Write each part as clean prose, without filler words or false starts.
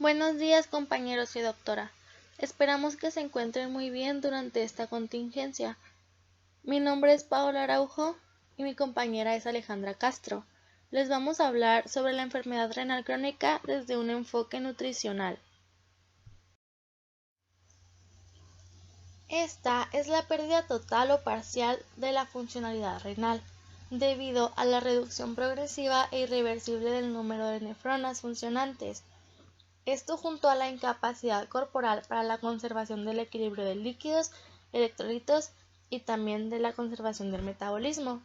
Buenos días, compañeros y doctora. Esperamos que se encuentren muy bien durante esta contingencia. Mi nombre es Paola Araujo y mi compañera es Alejandra Castro. Les vamos a hablar sobre la enfermedad renal crónica desde un enfoque nutricional. Esta es la pérdida total o parcial de la funcionalidad renal, debido a la reducción progresiva e irreversible del número de nefronas funcionantes. Esto junto a la incapacidad corporal para la conservación del equilibrio de líquidos, electrolitos y también de la conservación del metabolismo.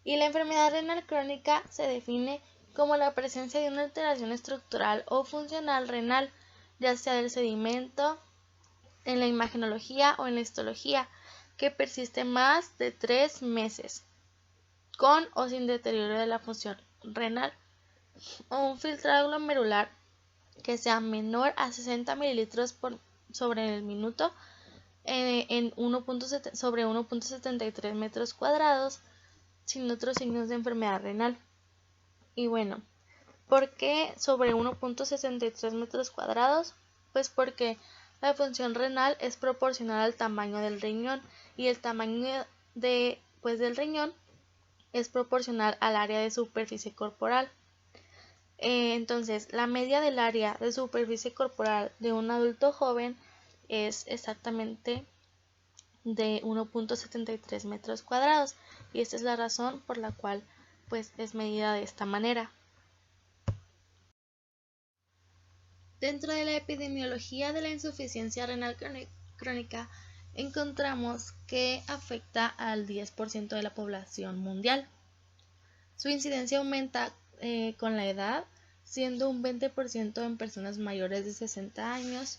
Y la enfermedad renal crónica se define como la presencia de una alteración estructural o funcional renal, ya sea del sedimento, en la imagenología o en la histología, que persiste más de 3 meses, con o sin deterioro de la función renal, o un filtrado glomerular que sea menor a 60 mililitros sobre el minuto sobre 1.73 metros cuadrados sin otros signos de enfermedad renal. Y bueno, ¿por qué sobre 1.63 metros cuadrados? Pues porque la función renal es proporcional al tamaño del riñón y el tamaño del riñón es proporcional al área de superficie corporal. Entonces, la media del área de superficie corporal de un adulto joven es exactamente de 1.73 metros cuadrados y esta es la razón por la cual pues es medida de esta manera. Dentro de la epidemiología de la insuficiencia renal crónica encontramos que afecta al 10% de la población mundial. Su incidencia aumenta con la edad, siendo un 20% en personas mayores de 60 años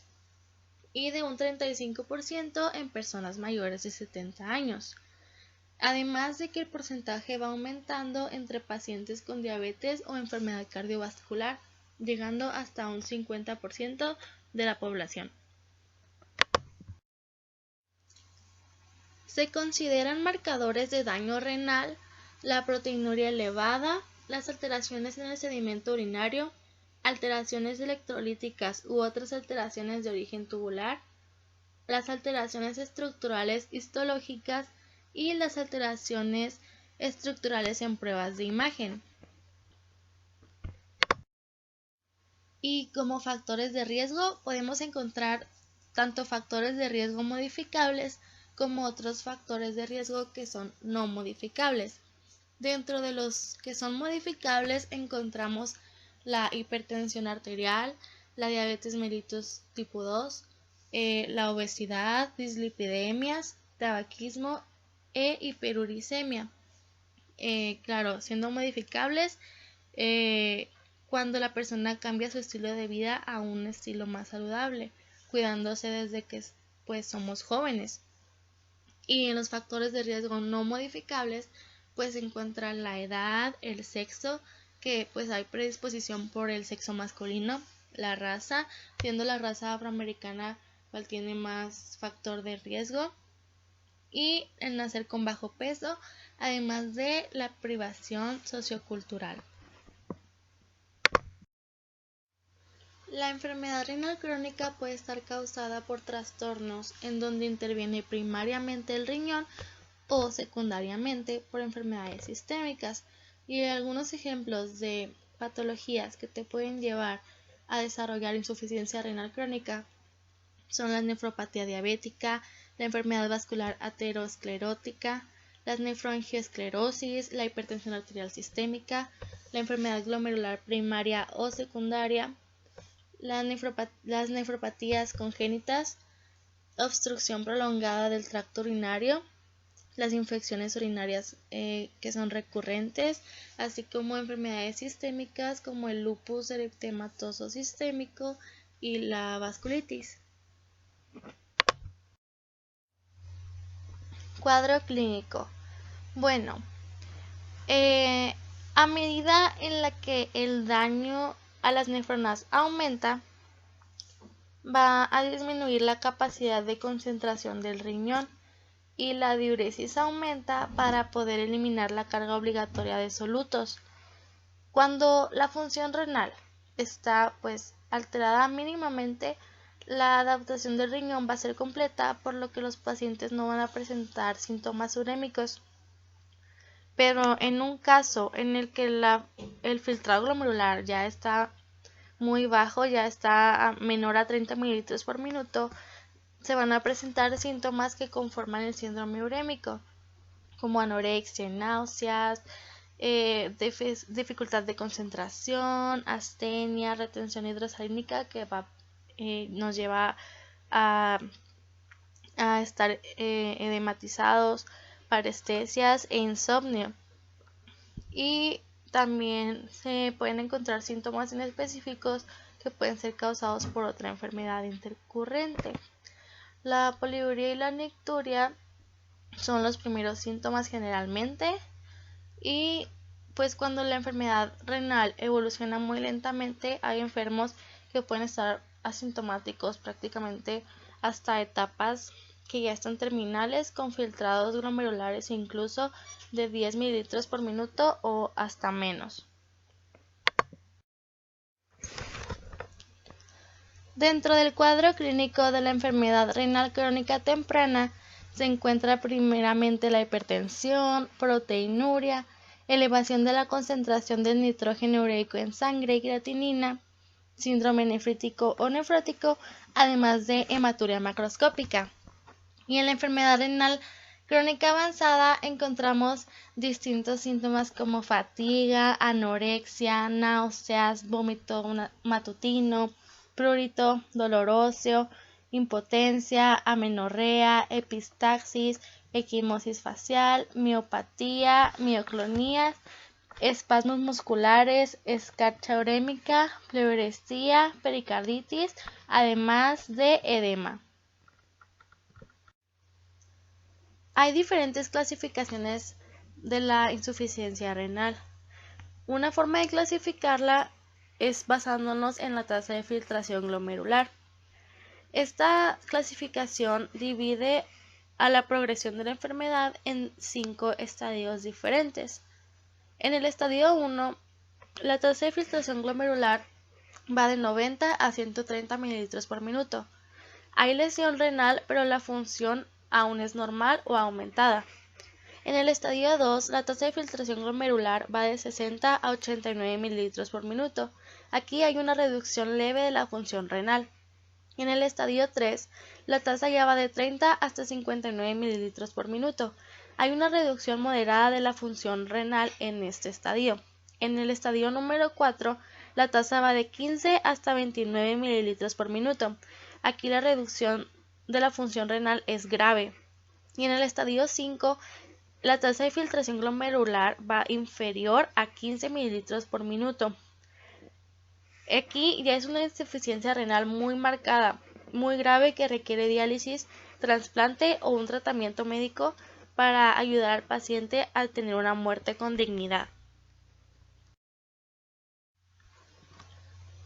y de un 35% en personas mayores de 70 años. Además de que el porcentaje va aumentando entre pacientes con diabetes o enfermedad cardiovascular, llegando hasta un 50% de la población. Se consideran marcadores de daño renal la proteinuria elevada, las alteraciones en el sedimento urinario, alteraciones electrolíticas u otras alteraciones de origen tubular, las alteraciones estructurales histológicas y las alteraciones estructurales en pruebas de imagen. Y como factores de riesgo podemos encontrar tanto factores de riesgo modificables como otros factores de riesgo que son no modificables. Dentro de los que son modificables encontramos la hipertensión arterial, la diabetes mellitus tipo 2, la obesidad, dislipidemias, tabaquismo e hiperuricemia. Claro, siendo modificables cuando la persona cambia su estilo de vida a un estilo más saludable, cuidándose desde que pues somos jóvenes. Y en los factores de riesgo no modificables pues se encuentran la edad, el sexo, que pues hay predisposición por el sexo masculino, la raza, siendo la raza afroamericana cual tiene más factor de riesgo, y el nacer con bajo peso, además de la privación sociocultural. La enfermedad renal crónica puede estar causada por trastornos en donde interviene primariamente el riñón o secundariamente por enfermedades sistémicas, y algunos ejemplos de patologías que te pueden llevar a desarrollar insuficiencia renal crónica son la nefropatía diabética, la enfermedad vascular aterosclerótica, la nefroangioesclerosis, la hipertensión arterial sistémica, la enfermedad glomerular primaria o secundaria, las nefropatías congénitas, obstrucción prolongada del tracto urinario, las infecciones urinarias que son recurrentes, así como enfermedades sistémicas como el lupus eritematoso sistémico y la vasculitis. Cuadro clínico. Bueno, a medida en la que el daño a las nefronas aumenta, va a disminuir la capacidad de concentración del riñón y la diuresis aumenta para poder eliminar la carga obligatoria de solutos. Cuando la función renal está pues alterada mínimamente, la adaptación del riñón va a ser completa, por lo que los pacientes no van a presentar síntomas urémicos. Pero en un caso en el que el filtrado glomerular ya está muy bajo, ya está menor a 30 mililitros por minuto, se van a presentar síntomas que conforman el síndrome urémico, como anorexia, náuseas, dificultad de concentración, astenia, retención hidrosalínica que nos lleva a estar edematizados, parestesias e insomnio. Y también se pueden encontrar síntomas inespecíficos que pueden ser causados por otra enfermedad intercurrente. La poliuria y la nicturia son los primeros síntomas generalmente, y pues cuando la enfermedad renal evoluciona muy lentamente, hay enfermos que pueden estar asintomáticos prácticamente hasta etapas que ya están terminales, con filtrados glomerulares incluso de 10 mililitros por minuto o hasta menos. Dentro del cuadro clínico de la enfermedad renal crónica temprana se encuentra primeramente la hipertensión, proteinuria, elevación de la concentración del nitrógeno ureico en sangre y creatinina, síndrome nefrítico o nefrótico, además de hematuria macroscópica. Y en la enfermedad renal crónica avanzada encontramos distintos síntomas como fatiga, anorexia, náuseas, vómito matutino, prurito, dolor óseo, impotencia, amenorrea, epistaxis, equimosis facial, miopatía, mioclonías, espasmos musculares, escarcha urémica, pleuresía, pericarditis, además de edema. Hay diferentes clasificaciones de la insuficiencia renal. Una forma de clasificarla es basándonos en la tasa de filtración glomerular. Esta clasificación divide a la progresión de la enfermedad en 5 estadios diferentes. En el estadio 1, la tasa de filtración glomerular va de 90 a 130 mililitros por minuto. Hay lesión renal, pero la función aún es normal o aumentada. En el estadio 2, la tasa de filtración glomerular va de 60 a 89 mililitros por minuto. Aquí hay una reducción leve de la función renal. En el estadio 3, la tasa ya va de 30 hasta 59 mililitros por minuto. Hay una reducción moderada de la función renal en este estadio. En el estadio número 4, la tasa va de 15 hasta 29 mililitros por minuto. Aquí la reducción de la función renal es grave. Y en el estadio 5, la tasa de filtración glomerular va inferior a 15 mililitros por minuto. Aquí ya es una insuficiencia renal muy marcada, muy grave, que requiere diálisis, trasplante o un tratamiento médico para ayudar al paciente a tener una muerte con dignidad.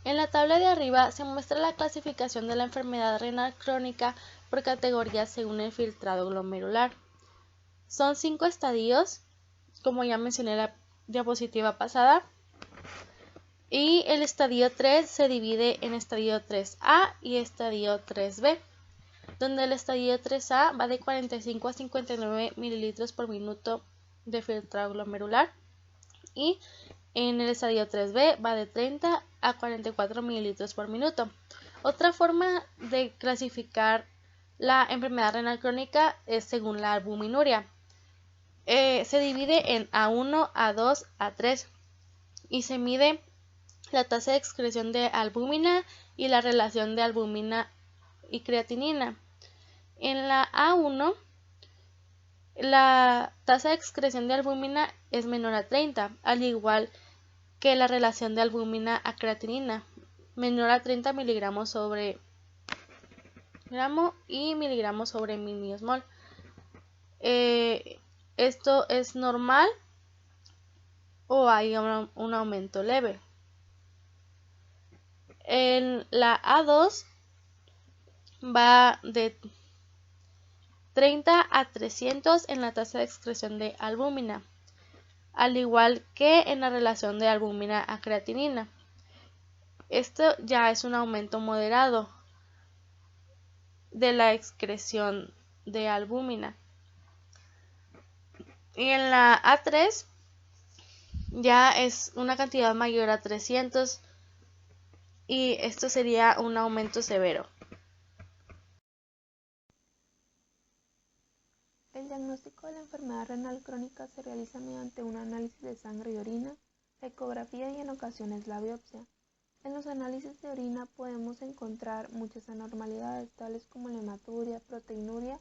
En la tabla de arriba se muestra la clasificación de la enfermedad renal crónica por categorías según el filtrado glomerular. Son 5 estadios, como ya mencioné en la diapositiva pasada, y el estadio 3 se divide en estadio 3A y estadio 3B, donde el estadio 3A va de 45 a 59 mililitros por minuto de filtrado glomerular, y en el estadio 3B va de 30 a 44 mililitros por minuto. Otra forma de clasificar la enfermedad renal crónica es según la albuminuria. Se divide en A1, A2, A3 y se mide la tasa de excreción de albúmina y la relación de albúmina y creatinina. En la A1, la tasa de excreción de albúmina es menor a 30, al igual que la relación de albúmina a creatinina, menor a 30 miligramos sobre gramo y miligramos sobre miliosmol. Esto es normal o hay un aumento leve. En la A2 va de 30 a 300 en la tasa de excreción de albúmina. al igual que en la relación de albúmina a creatinina. Esto ya es un aumento moderado de la excreción de albúmina. Y en la A3 ya es una cantidad mayor a 300 y esto sería un aumento severo. El diagnóstico de la enfermedad renal crónica se realiza mediante un análisis de sangre y orina, la ecografía y en ocasiones la biopsia. En los análisis de orina podemos encontrar muchas anormalidades, tales como la hematuria, proteinuria,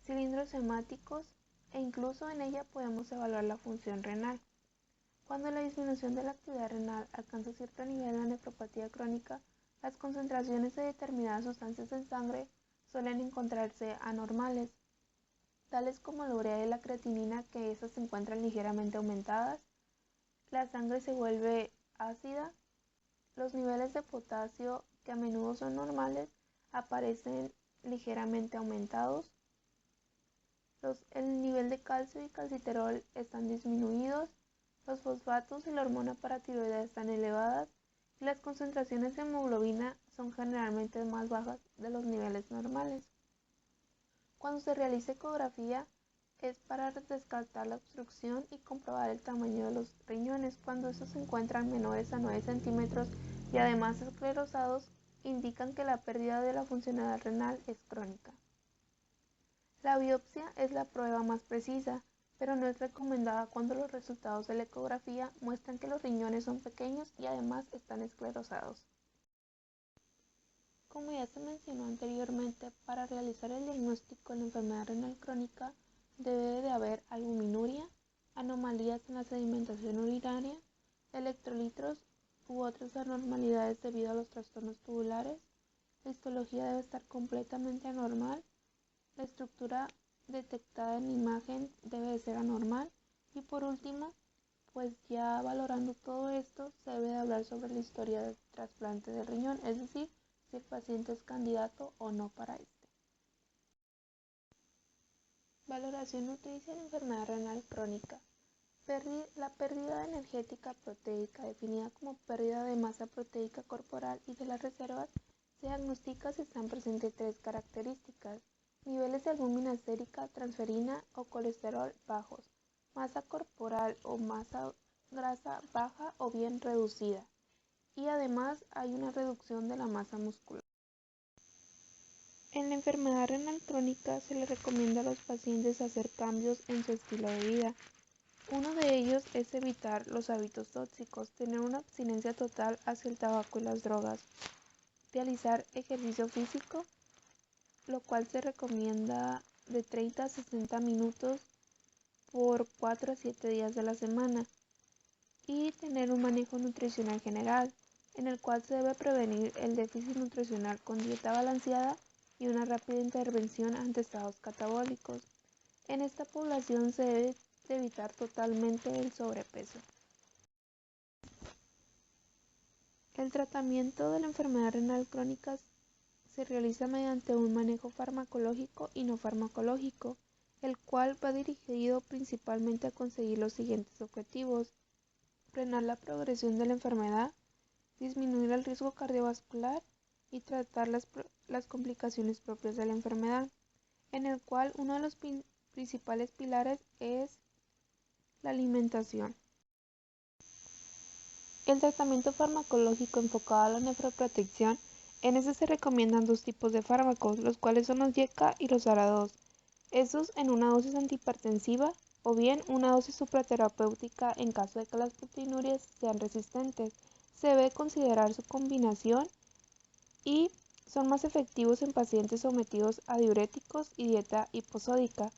cilindros hemáticos e incluso en ella podemos evaluar la función renal. Cuando la disminución de la actividad renal alcanza cierto nivel en la nefropatía crónica, las concentraciones de determinadas sustancias en sangre suelen encontrarse anormales, tales como la urea y la creatinina, que estas se encuentran ligeramente aumentadas, la sangre se vuelve ácida, los niveles de potasio, que a menudo son normales, aparecen ligeramente aumentados, el nivel de calcio y calciterol están disminuidos, los fosfatos y la hormona paratiroidea están elevadas y las concentraciones de hemoglobina son generalmente más bajas de los niveles normales. Cuando se realiza ecografía es para descartar la obstrucción y comprobar el tamaño de los riñones. Cuando estos se encuentran menores a 9 centímetros y además esclerosados, indican que la pérdida de la funcionalidad renal es crónica. La biopsia es la prueba más precisa, pero no es recomendada cuando los resultados de la ecografía muestran que los riñones son pequeños y además están esclerosados. Como ya se mencionó anteriormente, para realizar el diagnóstico de la enfermedad renal crónica debe de haber albuminuria, anomalías en la sedimentación urinaria, electrolitos u otras anormalidades debido a los trastornos tubulares, la histología debe estar completamente anormal, la estructura detectada en la imagen debe de ser anormal y por último, pues ya valorando todo esto, se debe de hablar sobre la historia de trasplante de riñón, es decir, si el paciente es candidato o no para este. Valoración nutricia en enfermedad renal crónica. La pérdida energética proteica, definida como pérdida de masa proteica corporal y de las reservas, se diagnostica si están presentes tres características: niveles de albúmina sérica, transferina o colesterol bajos, masa corporal o masa grasa baja o bien reducida, y además hay una reducción de la masa muscular. En la enfermedad renal crónica se le recomienda a los pacientes hacer cambios en su estilo de vida. Uno de ellos es evitar los hábitos tóxicos, tener una abstinencia total hacia el tabaco y las drogas, realizar ejercicio físico, lo cual se recomienda de 30 a 60 minutos por 4 a 7 días de la semana, y tener un manejo nutricional general, en el cual se debe prevenir el déficit nutricional con dieta balanceada y una rápida intervención ante estados catabólicos. En esta población se debe evitar totalmente el sobrepeso. El tratamiento de la enfermedad renal crónica se realiza mediante un manejo farmacológico y no farmacológico, el cual va dirigido principalmente a conseguir los siguientes objetivos: frenar la progresión de la enfermedad, disminuir el riesgo cardiovascular y tratar las complicaciones propias de la enfermedad, en el cual uno de los principales pilares es la alimentación. El tratamiento farmacológico enfocado a la nefroprotección, en ese se recomiendan dos tipos de fármacos, los cuales son los YECA y los ARA2, estos en una dosis antihipertensiva o bien una dosis supraterapéutica en caso de que las proteinurias sean resistentes. Se debe considerar su combinación y son más efectivos en pacientes sometidos a diuréticos y dieta hiposódica.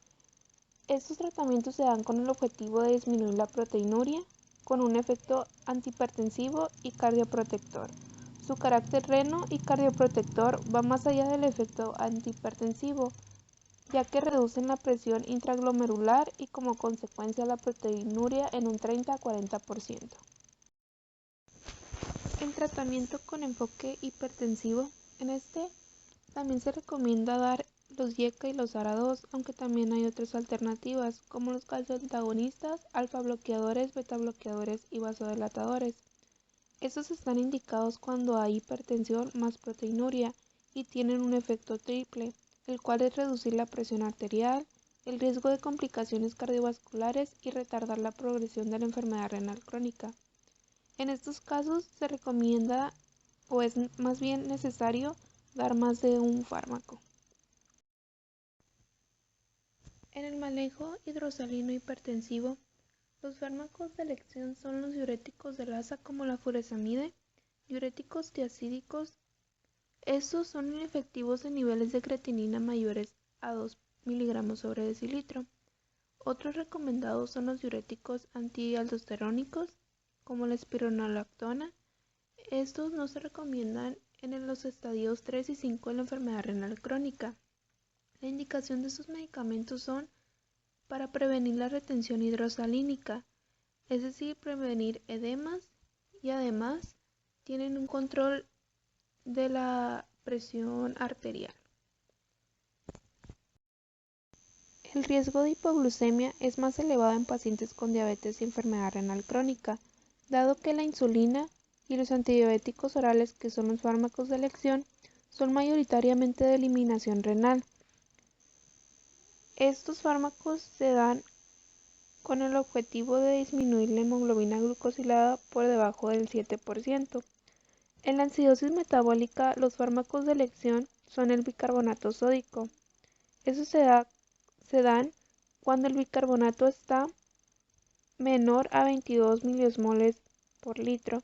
Estos tratamientos se dan con el objetivo de disminuir la proteinuria, con un efecto antihipertensivo y cardioprotector. Su carácter reno y cardioprotector va más allá del efecto antihipertensivo, ya que reducen la presión intraglomerular y como consecuencia la proteinuria en un 30 a 40%. El tratamiento con enfoque hipertensivo, en este también se recomienda dar los YECA y los ARA2, aunque también hay otras alternativas, como los calcio-antagonistas, alfa-bloqueadores, beta-bloqueadores y vasodilatadores. Estos están indicados cuando hay hipertensión más proteinuria y tienen un efecto triple, el cual es reducir la presión arterial, el riesgo de complicaciones cardiovasculares y retardar la progresión de la enfermedad renal crónica. En estos casos se recomienda o es más bien necesario dar más de un fármaco. En el manejo hidrosalino hipertensivo, los fármacos de elección son los diuréticos de Lassa como la furosemide, diuréticos tiazídicos. Estos son inefectivos en niveles de creatinina mayores a 2 mg/dl. Otros recomendados son los diuréticos antialdosterónicos, como la espironolactona. Estos no se recomiendan en los estadios 3 y 5 de la enfermedad renal crónica. La indicación de estos medicamentos son para prevenir la retención hidrosalínica, es decir, prevenir edemas, y además tienen un control de la presión arterial. El riesgo de hipoglucemia es más elevado en pacientes con diabetes y enfermedad renal crónica, dado que la insulina y los antidiabéticos orales, que son los fármacos de elección, son mayoritariamente de eliminación renal. Estos fármacos se dan con el objetivo de disminuir la hemoglobina glucosilada por debajo del 7%. En la acidosis metabólica, los fármacos de elección son el bicarbonato sódico. Estos se dan cuando el bicarbonato está menor a 22 miliosmoles por litro,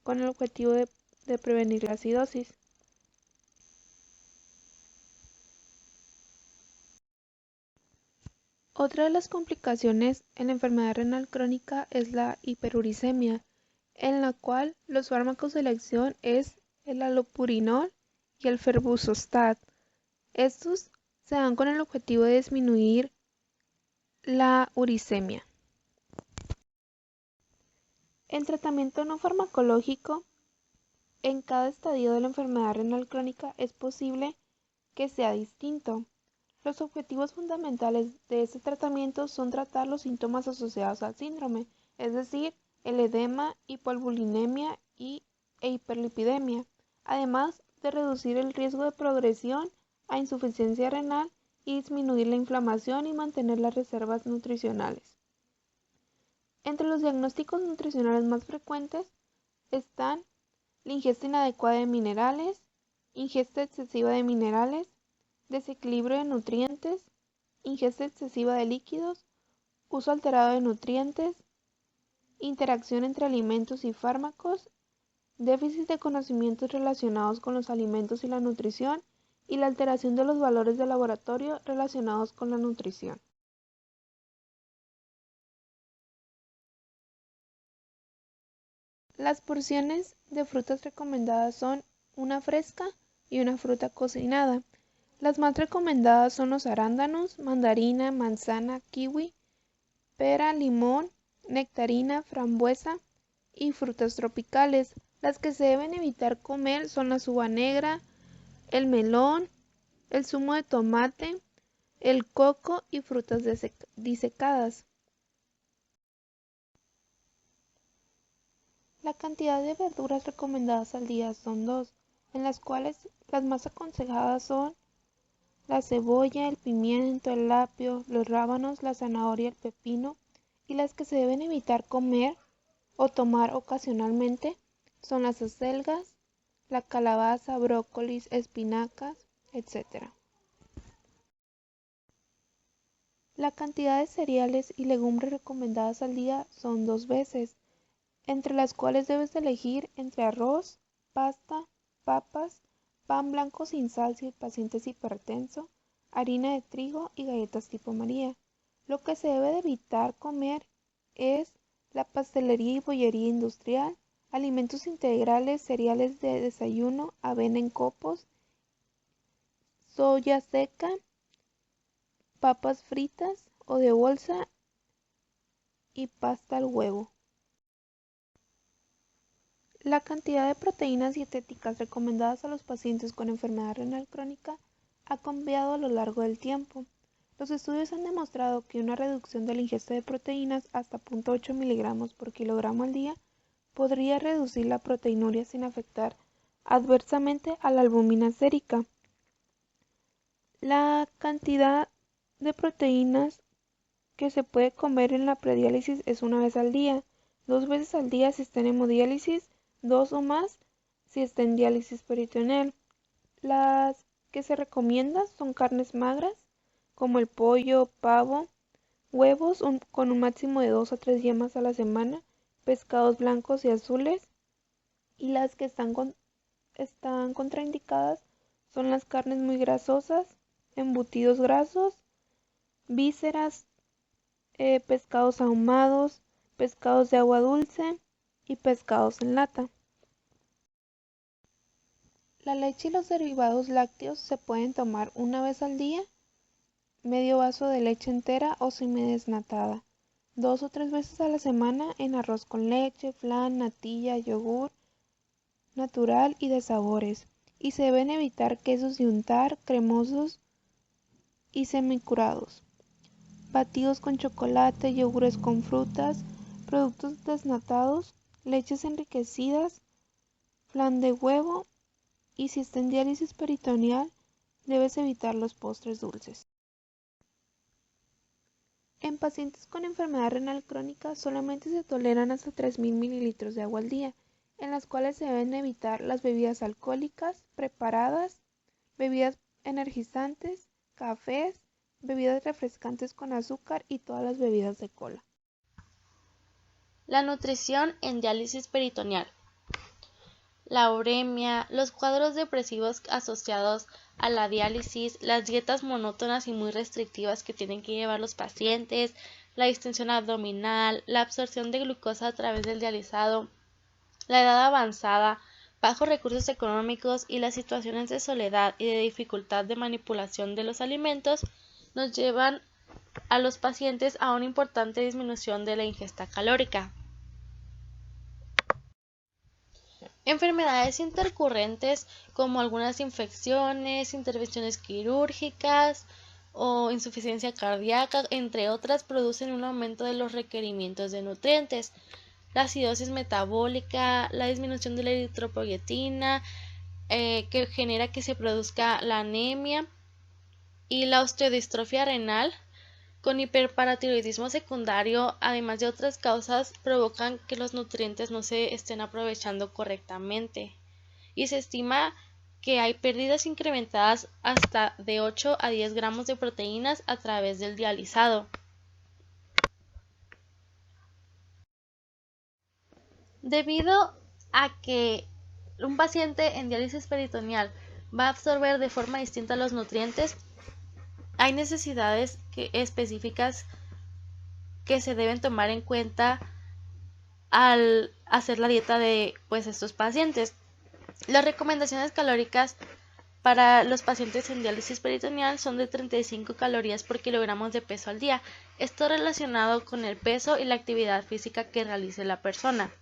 con el objetivo de prevenir la acidosis. Otra de las complicaciones en la enfermedad renal crónica es la hiperuricemia, en la cual los fármacos de elección es el allopurinol y el febuxostat. Estos se dan con el objetivo de disminuir la uricemia. El tratamiento no farmacológico en cada estadio de la enfermedad renal crónica es posible que sea distinto. Los objetivos fundamentales de este tratamiento son tratar los síntomas asociados al síndrome, es decir, el edema, hipoalbuminemia e hiperlipidemia, además de reducir el riesgo de progresión a insuficiencia renal y disminuir la inflamación y mantener las reservas nutricionales. Entre los diagnósticos nutricionales más frecuentes están la ingesta inadecuada de minerales, ingesta excesiva de minerales, desequilibrio de nutrientes, ingesta excesiva de líquidos, uso alterado de nutrientes, interacción entre alimentos y fármacos, déficit de conocimientos relacionados con los alimentos y la nutrición, y la alteración de los valores de laboratorio relacionados con la nutrición. Las porciones de frutas recomendadas son una fresca y una fruta cocinada. Las más recomendadas son los arándanos, mandarina, manzana, kiwi, pera, limón, nectarina, frambuesa y frutas tropicales. Las que se deben evitar comer son la uva negra, el melón, el zumo de tomate, el coco y frutas disecadas. La cantidad de verduras recomendadas al día son 2, en las cuales las más aconsejadas son la cebolla, el pimiento, el apio, los rábanos, la zanahoria, el pepino, y las que se deben evitar comer o tomar ocasionalmente son las acelgas, la calabaza, brócolis, espinacas, etc. La cantidad de cereales y legumbres recomendadas al día son 2 veces, entre las cuales debes elegir entre arroz, pasta, papas, pan blanco sin sal si el paciente es hipertenso, harina de trigo y galletas tipo María. Lo que se debe de evitar comer es la pastelería y bollería industrial, alimentos integrales, cereales de desayuno, avena en copos, soya seca, papas fritas o de bolsa y pasta al huevo. La cantidad de proteínas dietéticas recomendadas a los pacientes con enfermedad renal crónica ha cambiado a lo largo del tiempo. Los estudios han demostrado que una reducción de la ingesta de proteínas hasta 0,8 miligramos por kilogramo al día podría reducir la proteinuria sin afectar adversamente a la albúmina sérica. La cantidad de proteínas que se puede comer en la prediálisis es una vez al día, 2 veces al día si está en hemodiálisis, 2 o más si está en diálisis peritoneal. Las que se recomiendan son carnes magras, como el pollo, pavo, huevos con un máximo de 2 a 3 yemas a la semana, pescados blancos y azules, y las que están contraindicadas son las carnes muy grasosas, embutidos grasos, vísceras, pescados ahumados, pescados de agua dulce y pescados en lata. La leche y los derivados lácteos se pueden tomar una vez al día, medio vaso de leche entera o semidesnatada, 2 o 3 veces a la semana en arroz con leche, flan, natilla, yogur natural y de sabores, y se deben evitar quesos de untar, cremosos y semicurados, batidos con chocolate, yogures con frutas, productos desnatados, leches enriquecidas, flan de huevo, y si está en diálisis peritoneal, debes evitar los postres dulces. En pacientes con enfermedad renal crónica solamente se toleran hasta 3.000 mililitros de agua al día, en las cuales se deben evitar las bebidas alcohólicas, preparadas, bebidas energizantes, cafés, bebidas refrescantes con azúcar y todas las bebidas de cola. La nutrición en diálisis peritoneal. La uremia, los cuadros depresivos asociados a la diálisis, las dietas monótonas y muy restrictivas que tienen que llevar los pacientes, la distensión abdominal, la absorción de glucosa a través del dializado, la edad avanzada, bajos recursos económicos y las situaciones de soledad y de dificultad de manipulación de los alimentos nos llevan a los pacientes a una importante disminución de la ingesta calórica. Enfermedades intercurrentes como algunas infecciones, intervenciones quirúrgicas o insuficiencia cardíaca, entre otras, producen un aumento de los requerimientos de nutrientes. La acidosis metabólica, la disminución de la eritropoyetina, que genera que se produzca la anemia, y la osteodistrofia renal con hiperparatiroidismo secundario, además de otras causas, provocan que los nutrientes no se estén aprovechando correctamente, y se estima que hay pérdidas incrementadas hasta de 8 a 10 gramos de proteínas a través del dializado. Debido a que un paciente en diálisis peritoneal va a absorber de forma distinta los nutrientes, hay necesidades específicas que se deben tomar en cuenta al hacer la dieta de estos pacientes. Las recomendaciones calóricas para los pacientes en diálisis peritoneal son de 35 calorías por kilogramo de peso al día. Esto relacionado con el peso y la actividad física que realice la persona.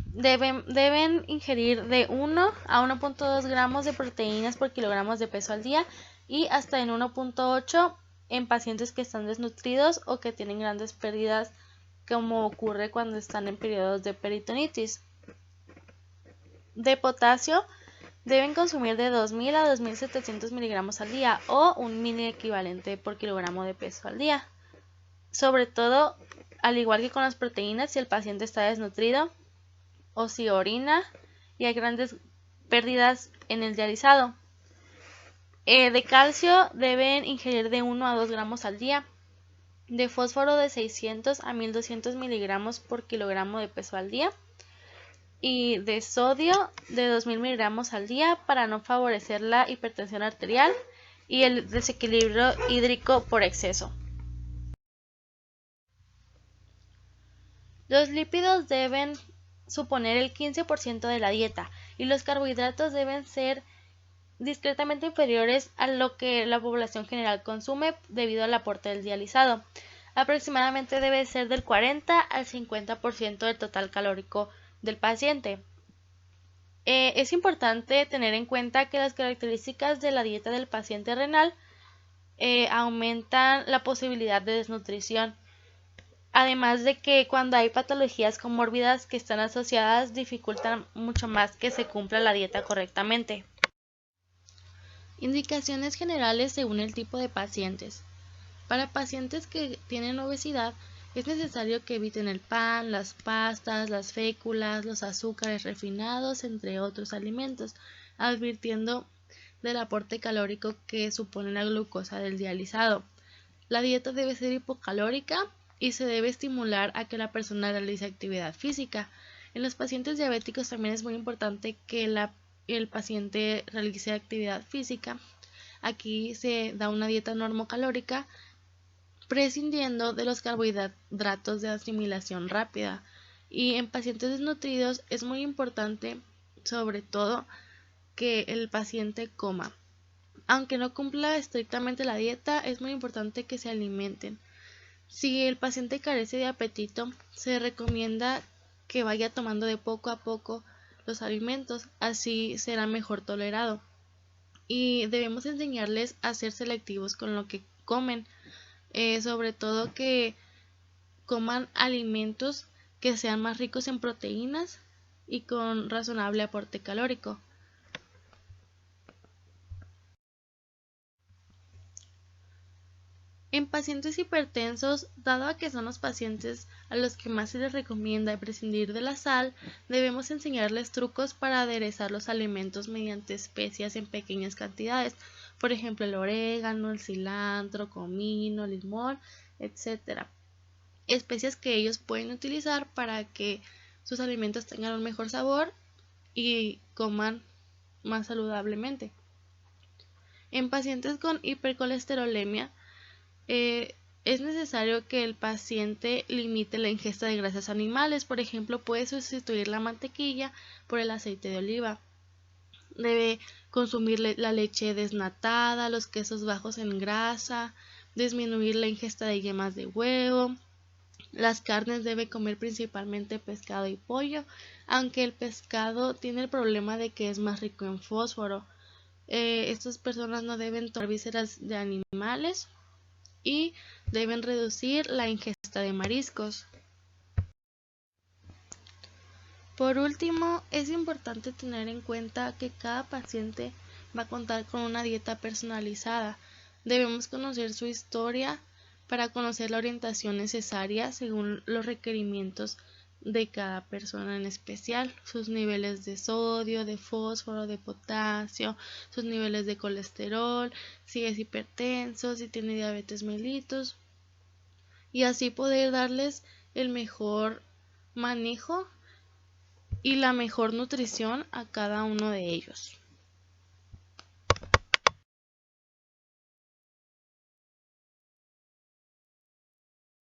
Deben ingerir de 1 a 1.2 gramos de proteínas por kilogramo de peso al día y hasta en 1.8 en pacientes que están desnutridos o que tienen grandes pérdidas, como ocurre cuando están en periodos de peritonitis. De potasio, deben consumir de 2.000 a 2.700 miligramos al día o un mini equivalente por kilogramo de peso al día. Sobre todo, al igual que con las proteínas, si el paciente está desnutrido o si orina y hay grandes pérdidas en el dializado. De calcio deben ingerir de 1 a 2 gramos al día, de fósforo de 600 a 1200 miligramos por kilogramo de peso al día y de sodio de 2000 miligramos al día para no favorecer la hipertensión arterial y el desequilibrio hídrico por exceso. Los lípidos deben suponer el 15% de la dieta y los carbohidratos deben ser discretamente inferiores a lo que la población general consume debido al aporte del dializado. Aproximadamente debe ser del 40 al 50% del total calórico del paciente. Es importante tener en cuenta que las características de la dieta del paciente renal aumentan la posibilidad de desnutrición. Además de que cuando hay patologías comórbidas que están asociadas, dificultan mucho más que se cumpla la dieta correctamente. Indicaciones generales según el tipo de pacientes. Para pacientes que tienen obesidad, es necesario que eviten el pan, las pastas, las féculas, los azúcares refinados, entre otros alimentos, advirtiendo del aporte calórico que supone la glucosa del dializado. La dieta debe ser hipocalórica y se debe estimular a que la persona realice actividad física. En los pacientes diabéticos también es muy importante que el paciente realice actividad física. Aquí se da una dieta normocalórica prescindiendo de los carbohidratos de asimilación rápida. Y en pacientes desnutridos es muy importante, sobre todo, que el paciente coma. Aunque no cumpla estrictamente la dieta, es muy importante que se alimenten. Si el paciente carece de apetito, se recomienda que vaya tomando de poco a poco los alimentos, así será mejor tolerado. Y debemos enseñarles a ser selectivos con lo que comen, sobre todo que coman alimentos que sean más ricos en proteínas y con razonable aporte calórico. En pacientes hipertensos, dado a que son los pacientes a los que más se les recomienda prescindir de la sal, debemos enseñarles trucos para aderezar los alimentos mediante especias en pequeñas cantidades, por ejemplo el orégano, el cilantro, comino, limón, etc. Especias que ellos pueden utilizar para que sus alimentos tengan un mejor sabor y coman más saludablemente. En pacientes con hipercolesterolemia, es necesario que el paciente limite la ingesta de grasas animales. Por ejemplo, puede sustituir la mantequilla por el aceite de oliva. Debe consumir la leche desnatada, los quesos bajos en grasa, disminuir la ingesta de yemas de huevo. Las carnes debe comer principalmente pescado y pollo, aunque el pescado tiene el problema de que es más rico en fósforo. Estas personas no deben tomar vísceras de animales y deben reducir la ingesta de mariscos. Por último, es importante tener en cuenta que cada paciente va a contar con una dieta personalizada. Debemos conocer su historia para conocer la orientación necesaria según los requerimientos de cada persona en especial, sus niveles de sodio, de fósforo, de potasio, sus niveles de colesterol, si es hipertenso, si tiene diabetes mellitus, y así poder darles el mejor manejo y la mejor nutrición a cada uno de ellos.